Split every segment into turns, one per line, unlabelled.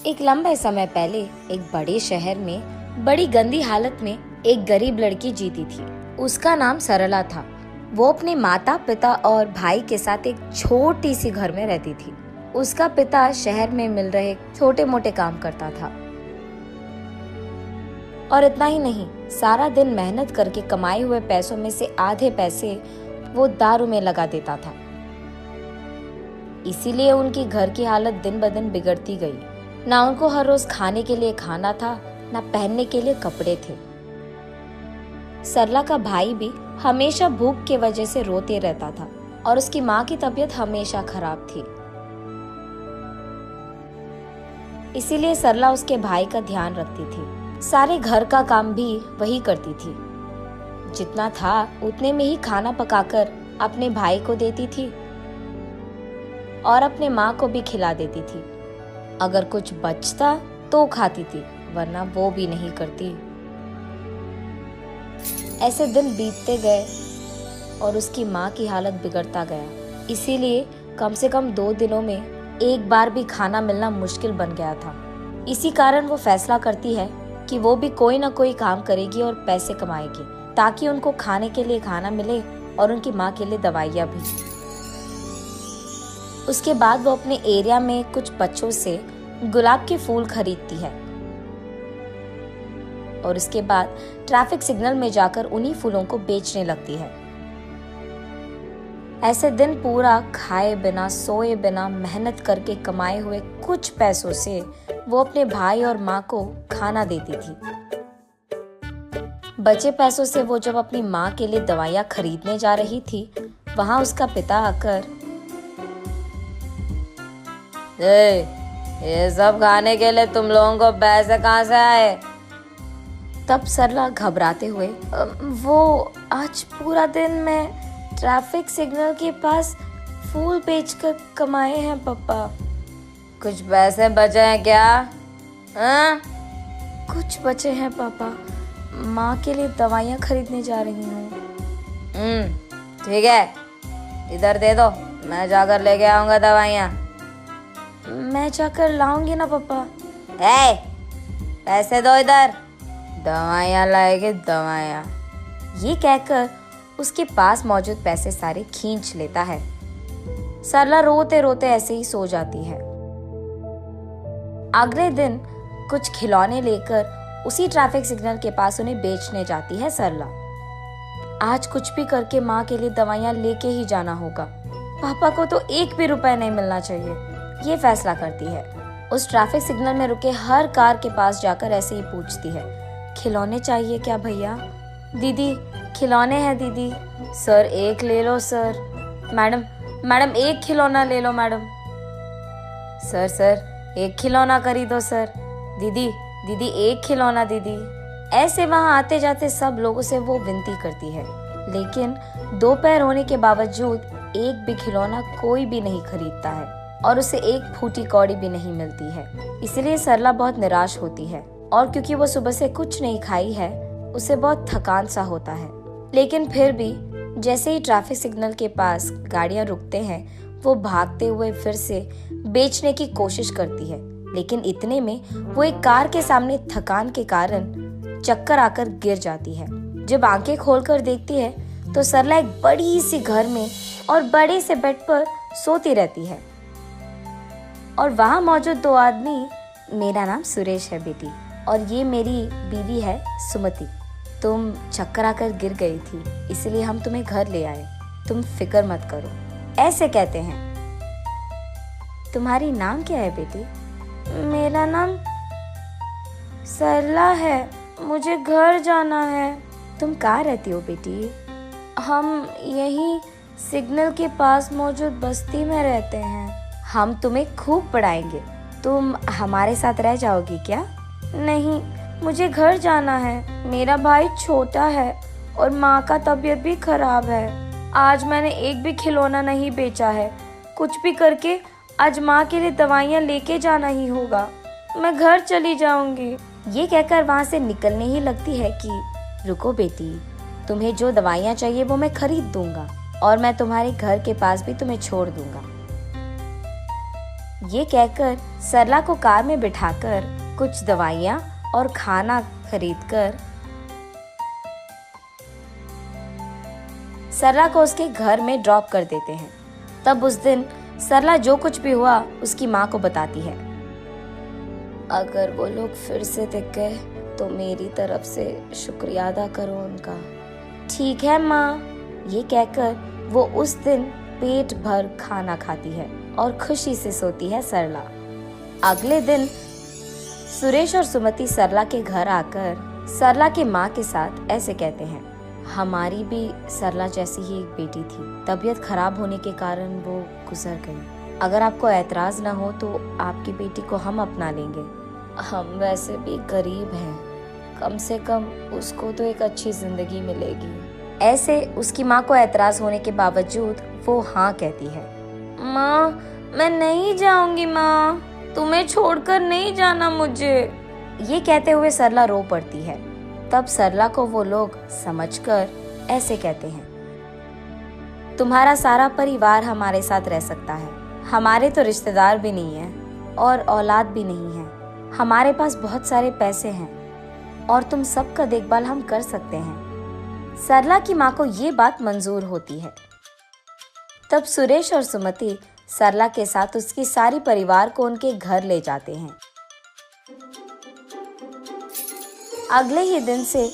एक लंबे समय पहले एक बड़े शहर में बड़ी गंदी हालत में एक गरीब लड़की जीती थी। उसका नाम सरला था। वो अपने माता पिता और भाई के साथ एक छोटी सी घर में रहती थी। उसका पिता शहर में मिल रहे छोटे मोटे काम करता था और इतना ही नहीं, सारा दिन मेहनत करके कमाए हुए पैसों में से आधे पैसे वो दारू में लगा देता था। इसीलिए उनकी घर की हालत दिन ब दिन बिगड़ती गई। ना उनको हर रोज खाने के लिए खाना था, ना पहनने के लिए कपड़े थे। सरला का भाई भी हमेशा भूख की वजह से रोते रहता था और उसकी माँ की तबीयत हमेशा खराब थी। इसीलिए सरला उसके भाई का ध्यान रखती थी। सारे घर का काम भी वही करती थी। जितना था उतने में ही खाना पकाकर अपने भाई को देती थी और अपने माँ को भी खिला देती थी। अगर कुछ बचता तो खाती थी, वरना वो भी नहीं करती। ऐसे दिन बीतते गए और उसकी माँ की हालत बिगड़ता गया। इसीलिए कम से कम 2 दिनों में एक बार भी खाना मिलना मुश्किल बन गया था। इसी कारण वो फैसला करती है कि वो भी कोई ना कोई काम करेगी और पैसे कमाएगी, ताकि उनको खाने के लिए खाना मिले और उनकी माँ के लिए दवाइयाँ भी। उसके बाद वो अपने एरिया में कुछ बच्चों से गुलाब के फूल खरीदती है और उसके बाद ट्रैफिक सिग्नल में जाकर उन्हीं फूलों को बेचने लगती है। ऐसे दिन पूरा खाए बिना सोए बिना मेहनत करके कमाए हुए कुछ पैसों से वो अपने भाई और माँ को खाना देती थी। बचे पैसों से वो जब अपनी माँ के लिए दवाइयाँ खरीदने जा रही थी, वहां उसका पिता आकर, ये सब खाने के लिए तुम लोगों को पैसे कहाँ से आए? तब सरला घबराते हुए, वो आज पूरा दिन मैं ट्रैफिक सिग्नल के पास फूल बेचकर कमाए हैं पापा। कुछ पैसे बचे हैं क्या? हाँ? कुछ बचे हैं पापा, माँ के लिए दवाइयाँ खरीदने जा रही हूँ। ठीक है, इधर दे दो, मैं जाकर लेके आऊंगा दवाइयाँ। मैं जाकर लाऊंगी ना पापा। पैसे दो इधर, दवाइयाँ लाएगी दवाइयाँ। ये कहकर उसके पास मौजूद पैसे सारे खींच लेता है। सरला रोते रोते ऐसे ही सो जाती है। अगले दिन कुछ खिलौने लेकर उसी ट्रैफिक सिग्नल के पास उन्हें बेचने जाती है सरला। आज कुछ भी करके माँ के लिए दवाइयाँ लेके ही जाना होगा। पापा को तो 1 भी रुपए नहीं मिलना चाहिए, ये फैसला करती है। उस ट्रैफिक सिग्नल में रुके हर कार के पास जाकर ऐसे ही पूछती है, खिलौने चाहिए क्या भैया? दीदी खिलौने हैं दीदी। सर 1 ले लो सर। मैडम 1 खिलौना ले लो मैडम। सर 1 खिलौना खरीदो सर। दीदी 1 खिलौना दीदी। ऐसे वहां आते जाते सब लोगों से वो विनती करती है, लेकिन 2 पैर होने के बावजूद एक भी खिलौना कोई भी नहीं खरीदता है और उसे 1 फूटी कौड़ी भी नहीं मिलती है। इसलिए सरला बहुत निराश होती है और क्योंकि वो सुबह से कुछ नहीं खाई है, उसे बहुत थकान सा होता है। लेकिन फिर भी जैसे ही ट्रैफिक सिग्नल के पास गाड़ियां रुकते हैं, वो भागते हुए फिर से बेचने की कोशिश करती है। लेकिन इतने में वो एक कार के सामने थकान के कारण चक्कर आकर गिर जाती है। जब आंखें खोलकर देखती है तो सरला एक बड़ी सी घर में और बड़े से बेड पर सोती रहती है और वहां मौजूद 2 आदमी, मेरा नाम सुरेश है बेटी और ये मेरी बीवी है सुमति। तुम चक्कर आकर गिर गई थी, इसलिए हम तुम्हें घर ले आए। तुम फिक्र मत करो, ऐसे कहते हैं। तुम्हारी नाम क्या है बेटी? मेरा नाम सरला है, मुझे घर जाना है। तुम कहाँ रहती हो बेटी? हम यही सिग्नल के पास मौजूद बस्ती में रहते हैं। हम तुम्हें खूब पढ़ाएंगे, तुम हमारे साथ रह जाओगी क्या? नहीं, मुझे घर जाना है। मेरा भाई छोटा है और माँ का तबीयत भी खराब है। आज मैंने 1 भी खिलौना नहीं बेचा है। कुछ भी करके आज माँ के लिए दवाइयाँ लेके जाना ही होगा। मैं घर चली जाऊंगी। ये कहकर वहाँ से निकलने ही लगती है कि रुको बेटी, तुम्हें जो दवाइयाँ चाहिए वो मैं खरीद दूंगा और मैं तुम्हारे घर के पास भी तुम्हें छोड़ दूंगा। ये कहकर सरला को कार में बिठाकर कुछ दवाइयाँ और खाना खरीदकर सरला को उसके घर में ड्रॉप कर देते हैं। तब उस दिन सरला जो कुछ भी हुआ उसकी माँ को बताती है। अगर वो लोग फिर से दिख गए तो मेरी तरफ से शुक्रिया अदा करो उनका। ठीक है माँ, ये कहकर वो उस दिन पेट भर खाना खाती है और खुशी से सोती है सरला। अगले दिन सुरेश और सुमति सरला के घर आकर सरला के माँ के साथ ऐसे कहते हैं, हमारी भी सरला जैसी ही एक बेटी थी, तबीयत खराब होने के कारण वो गुजर गई। अगर आपको ऐतराज न हो तो आपकी बेटी को हम अपना लेंगे। हम वैसे भी गरीब हैं, कम से कम उसको तो एक अच्छी जिंदगी मिलेगी। ऐसे उसकी माँ को ऐतराज होने के बावजूद वो हाँ कहती है। माँ, मैं नहीं जाऊंगी माँ, तुम्हें छोड़कर नहीं जाना मुझे। ये कहते हुए सरला रो पड़ती है। तब सरला को वो लोग समझकर ऐसे कहते हैं, तुम्हारा सारा परिवार हमारे साथ रह सकता है। हमारे तो रिश्तेदार भी नहीं है और औलाद भी नहीं है। हमारे पास बहुत सारे पैसे हैं और तुम सबका देखभाल हम कर सकते हैं। सरला की माँ को ये बात मंजूर होती है। तब सुरेश और सुमति सरला के साथ उसकी सारी परिवार को उनके घर ले जाते हैं। अगले ही दिन से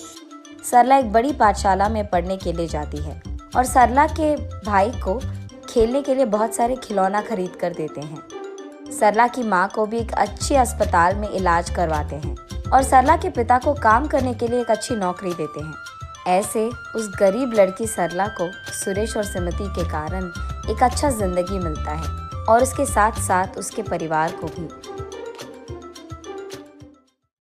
सरला एक बड़ी पाठशाला में पढ़ने के लिए जाती है और सरला के भाई को खेलने के लिए बहुत सारे खिलौना खरीद कर देते हैं। सरला की माँ को भी एक अच्छी अस्पताल में इलाज करवाते हैं और सरला के पिता को काम करने के लिए एक अच्छी नौकरी देते हैं। ऐसे उस गरीब लड़की सरला को सुरेश और सुमति के कारण एक अच्छा जिंदगी मिलता है और उसके साथ साथ उसके परिवार को भी